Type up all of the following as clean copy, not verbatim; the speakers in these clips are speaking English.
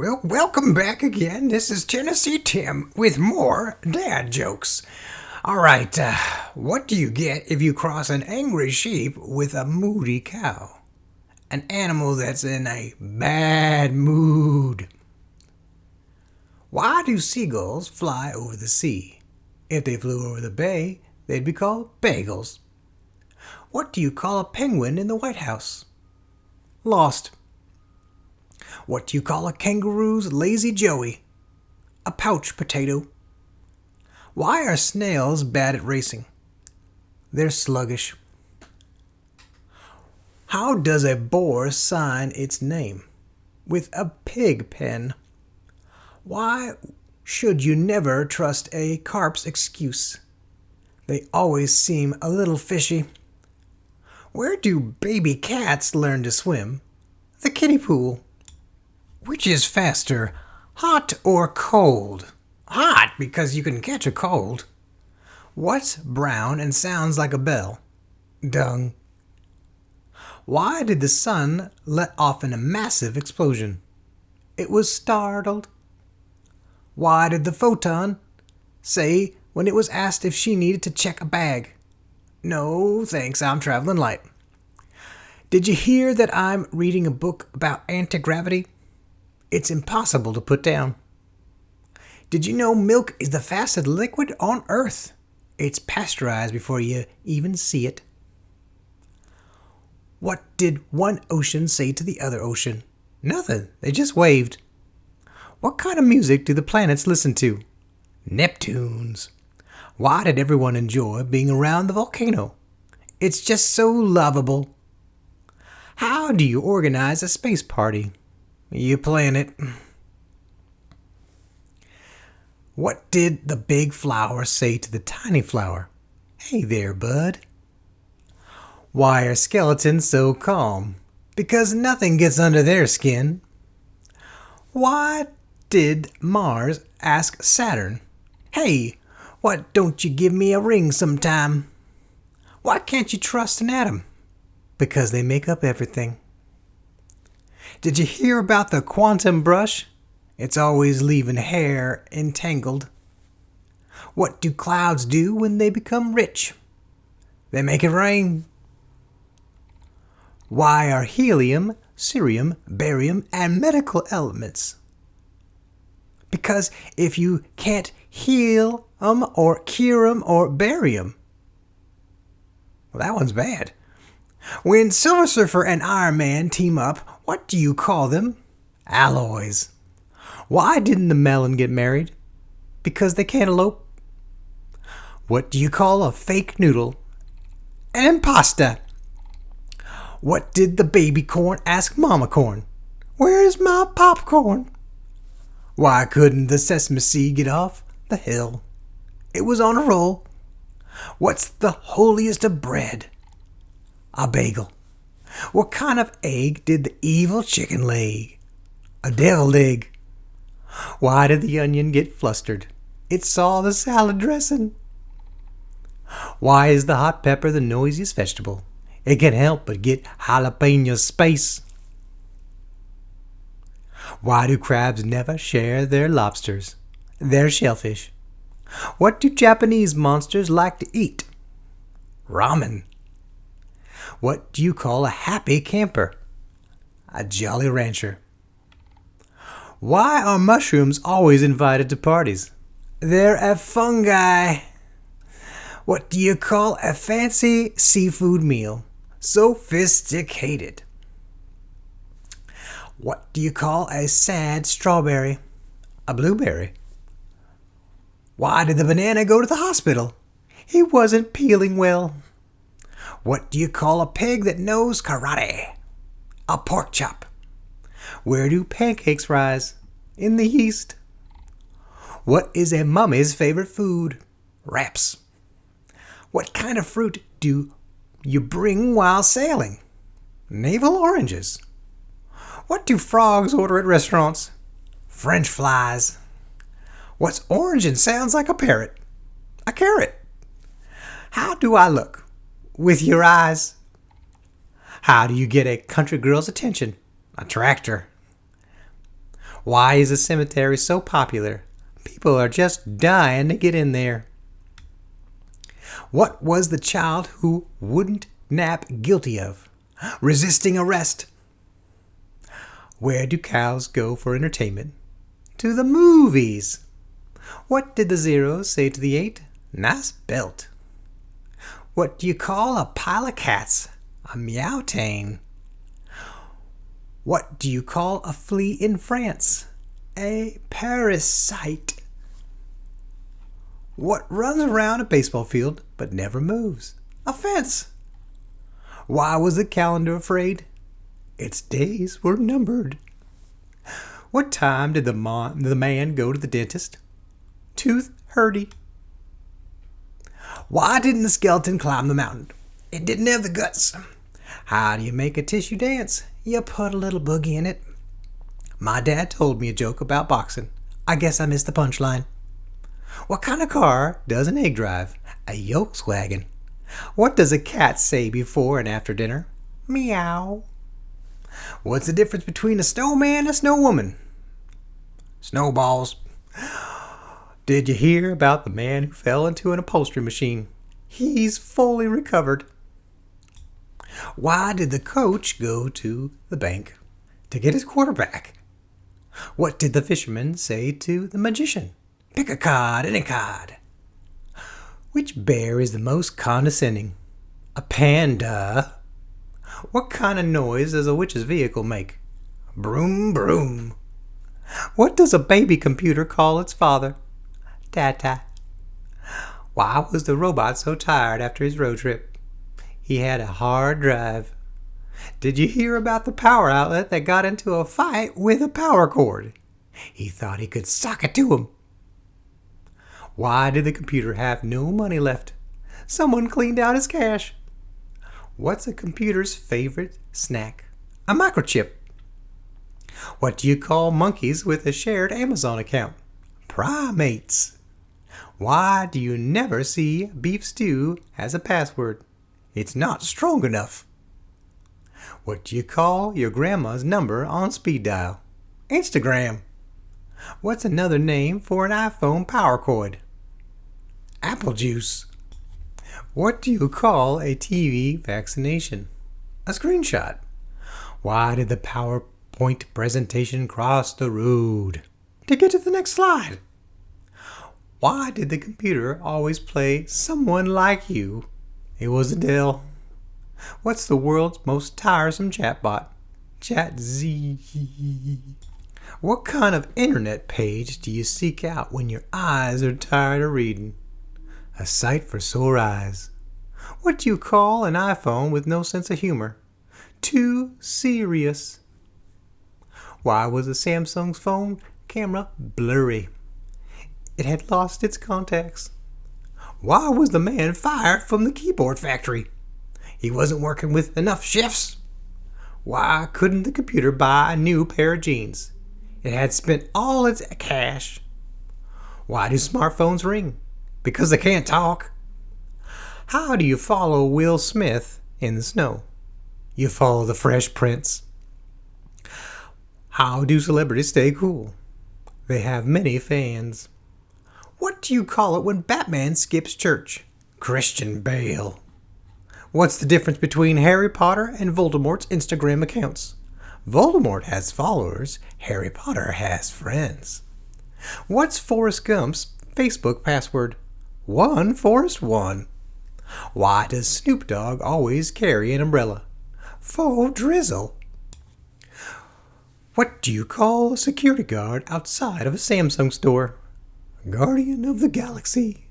Well, welcome back again. This is Tennessee Tim with more dad jokes. All right, what do you get if you cross an angry sheep with a moody cow? An animal that's in a bad mood. Why do seagulls fly over the sea? If they flew over the bay, they'd be called bagels. What do you call a penguin in the White House? Lost. What do you call a kangaroo's lazy Joey? A pouch potato. Why are snails bad at racing? They're sluggish. How does a boar sign its name? With a pig pen. Why should you never trust a carp's excuse? They always seem a little fishy. Where do baby cats learn to swim? The kiddie pool. Which is faster, hot or cold? Hot, because you can catch a cold. What's brown and sounds like a bell? Dung. Why did the sun let off in a massive explosion? It was startled. Why did the photon say when it was asked if she needed to check a bag? No, thanks, I'm traveling light. Did you hear that I'm reading a book about anti-gravity? It's impossible to put down. Did you know milk is the fastest liquid on Earth? It's pasteurized before you even see it. What did one ocean say to the other ocean? Nothing. They just waved. What kind of music do the planets listen to? Neptunes. Why did everyone enjoy being around the volcano? It's just so lovable. How do you organize a space party? You plan it. What did the big flower say to the tiny flower? Hey there, bud. Why are skeletons so calm? Because nothing gets under their skin. Why did Mars ask Saturn, hey, why don't you give me a ring sometime? Why can't you trust an atom? Because they make up everything. Did you hear about the quantum brush? It's always leaving hair entangled. What do clouds do when they become rich? They make it rain. Why are helium, cerium, barium, and medical elements? Because if you can't heal 'em or cure 'em or bury 'em, well, that one's bad. When Silver Surfer and Iron Man team up, what do you call them? Alloys. Why didn't the melon get married? Because they can't elope. What do you call a fake noodle? An impasta. What did the baby corn ask Mama Corn? Where's my popcorn? Why couldn't the sesame seed get off the hill? It was on a roll. What's the holiest of bread? A bagel. What kind of egg did the evil chicken lay? A deviled egg. Why did the onion get flustered? It saw the salad dressing. Why is the hot pepper the noisiest vegetable? It can't help but get jalapeno space. Why do crabs never share their lobsters? They're shellfish. What do Japanese monsters like to eat? Ramen. What do you call a happy camper? A jolly rancher. Why are mushrooms always invited to parties? They're a fungi. What do you call a fancy seafood meal? Sophisticated. What do you call a sad strawberry? A blueberry. Why did the banana go to the hospital? He wasn't peeling well. What do you call a pig that knows karate? A pork chop. Where do pancakes rise? In the yeast. What is a mummy's favorite food? Wraps. What kind of fruit do you bring while sailing? Navel oranges. What do frogs order at restaurants? French flies. What's orange and sounds like a parrot? A carrot. How do I look? With your eyes. How do you get a country girl's attention? A tractor. Why is the cemetery so popular? People are just dying to get in there. What was the child who wouldn't nap guilty of? Resisting arrest. Where do cows go for entertainment? To the movies. What did the 0 say to the 8? Nice belt. What do you call a pile of cats? A meowtain. What do you call a flea in France? A parasite. What runs around a baseball field but never moves? A fence. Why was the calendar afraid? Its days were numbered. What time did the man go to the dentist? Tooth hurty. Why didn't the skeleton climb the mountain? It didn't have the guts. How do you make a tissue dance? You put a little boogie in it. My dad told me a joke about boxing. I guess I missed the punchline. What kind of car does an egg drive? A Volkswagen. What does a cat say before and after dinner? Meow. What's the difference between a snowman and a snow woman? Snowballs. Did you hear about the man who fell into an upholstery machine? He's fully recovered. Why did the coach go to the bank? To get his quarterback. What did the fisherman say to the magician? Pick a card, any card. Which bear is the most condescending? A panda. What kind of noise does a witch's vehicle make? Broom, broom. What does a baby computer call its father? Tata. Why was the robot so tired after his road trip? He had a hard drive. Did you hear about the power outlet that got into a fight with a power cord? He thought he could sock it to him. Why did the computer have no money left? Someone cleaned out his cash. What's a computer's favorite snack? A microchip. What do you call monkeys with a shared Amazon account? Primates. Why do you never see beef stew as a password? It's not strong enough. What do you call your grandma's number on speed dial? Instagram. What's another name for an iPhone power cord? Apple juice. What do you call a TV vaccination? A screenshot. Why did the PowerPoint presentation cross the road? To get to the next slide. Why did the computer always play Someone Like You? It was Adele. What's the world's most tiresome chatbot? ChatZ. What kind of internet page do you seek out when your eyes are tired of reading? A sight for sore eyes. What do you call an iPhone with no sense of humor? Too serious. Why was the Samsung's phone camera blurry? It had lost its contacts. Why was the man fired from the keyboard factory? He wasn't working with enough shifts. Why couldn't the computer buy a new pair of jeans? It had spent all its cash. Why do smartphones ring? Because they can't talk. How do you follow Will Smith in the snow? You follow the Fresh Prince. How do celebrities stay cool? They have many fans. What do you call it when Batman skips church? Christian Bale. What's the difference between Harry Potter and Voldemort's Instagram accounts? Voldemort has followers, Harry Potter has friends. What's Forrest Gump's Facebook password? 1Forrest1. Why does Snoop Dogg always carry an umbrella? Faux drizzle. What do you call a security guard outside of a Samsung store? Guardian of the Galaxy.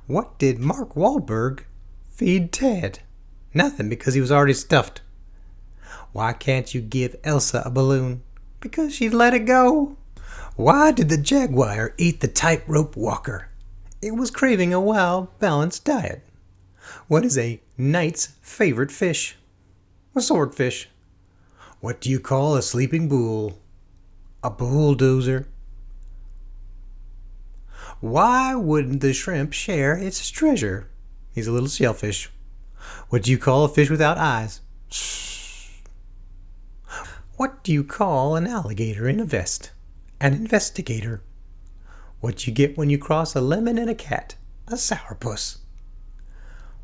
What did Mark Wahlberg feed Ted? Nothing, because he was already stuffed. Why can't you give Elsa a balloon? Because she'd let it go. Why did the jaguar eat the tightrope walker? It was craving a well-balanced diet. What is a knight's favorite fish? A swordfish. What do you call a sleeping bull? A bulldozer. Why wouldn't the shrimp share its treasure? He's a little shellfish. What do you call a fish without eyes? What do you call an alligator in a vest? An investigator. What you get when you cross a lemon and a cat? A sourpuss.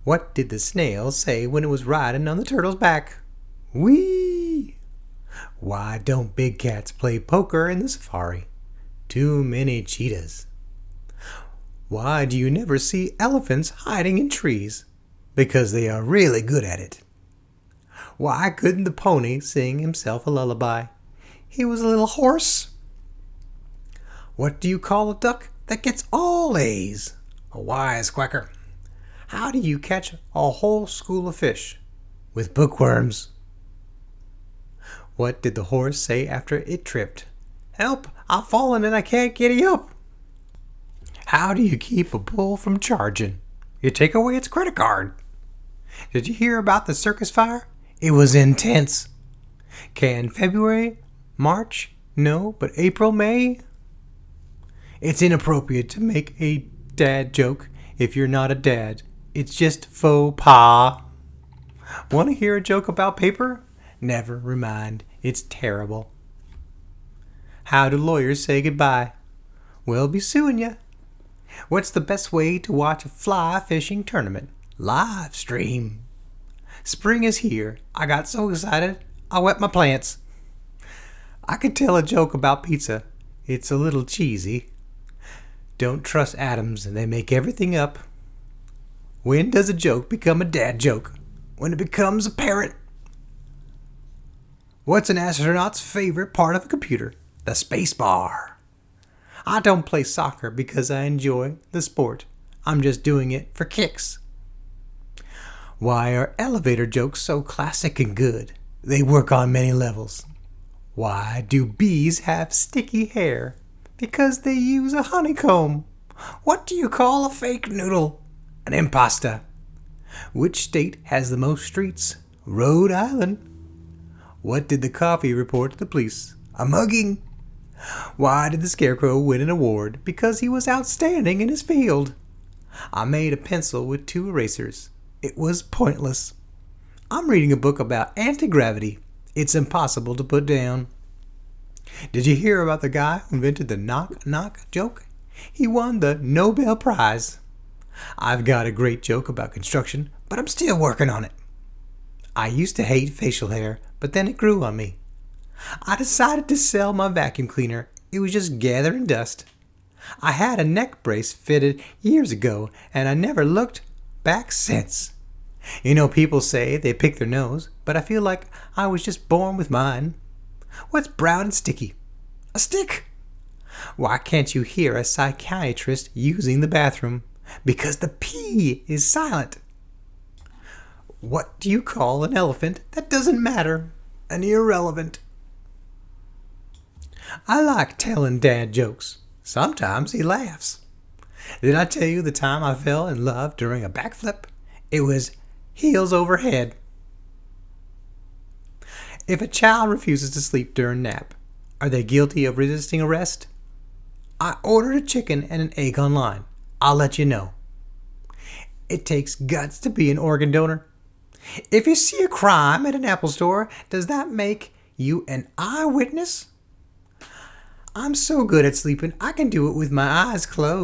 What did the snail say when it was riding on the turtle's back? Whee! Why don't big cats play poker in the safari? Too many cheetahs. Why do you never see elephants hiding in trees? Because they are really good at it. Why couldn't the pony sing himself a lullaby? He was a little hoarse. What do you call a duck that gets all A's? A wisecracker. How do you catch a whole school of fish? With bookworms. What did the horse say after it tripped? Help! I've fallen and I can't get up. How do you keep a bull from charging? You take away its credit card. Did you hear about the circus fire? It was intense. Can February, March, no, but April, May? It's inappropriate to make a dad joke if you're not a dad. It's just faux pas. Want to hear a joke about paper? Never mind. It's terrible. How do lawyers say goodbye? We'll be suing you. What's the best way to watch a fly fishing tournament? Live stream. Spring is here. I got so excited, I wet my plants. I could tell a joke about pizza. It's a little cheesy. Don't trust atoms, they make everything up. When does a joke become a dad joke? When it becomes a parrot. What's an astronaut's favorite part of a computer? The space bar. I don't play soccer because I enjoy the sport. I'm just doing it for kicks. Why are elevator jokes so classic and good? They work on many levels. Why do bees have sticky hair? Because they use a honeycomb. What do you call a fake noodle? An impasta. Which state has the most streets? Rhode Island. What did the coffee report to the police? A mugging. Why did the scarecrow win an award? Because he was outstanding in his field. I made a pencil with 2 erasers. It was pointless. I'm reading a book about anti-gravity. It's impossible to put down. Did you hear about the guy who invented the knock-knock joke? He won the Nobel Prize. I've got a great joke about construction, but I'm still working on it. I used to hate facial hair, but then it grew on me. I decided to sell my vacuum cleaner. It was just gathering dust. I had a neck brace fitted years ago, and I never looked back since. You know, people say they pick their nose, but I feel like I was just born with mine. What's brown and sticky? A stick. Why can't you hear a psychiatrist using the bathroom? Because the P is silent. What do you call an elephant that doesn't matter? An irrelevant. I like telling dad jokes. Sometimes he laughs. Did I tell you the time I fell in love during a backflip? It was heels over head. If a child refuses to sleep during nap, are they guilty of resisting arrest? I ordered a chicken and an egg online. I'll let you know. It takes guts to be an organ donor. If you see a crime at an Apple store, does that make you an eyewitness? I'm so good at sleeping, I can do it with my eyes closed.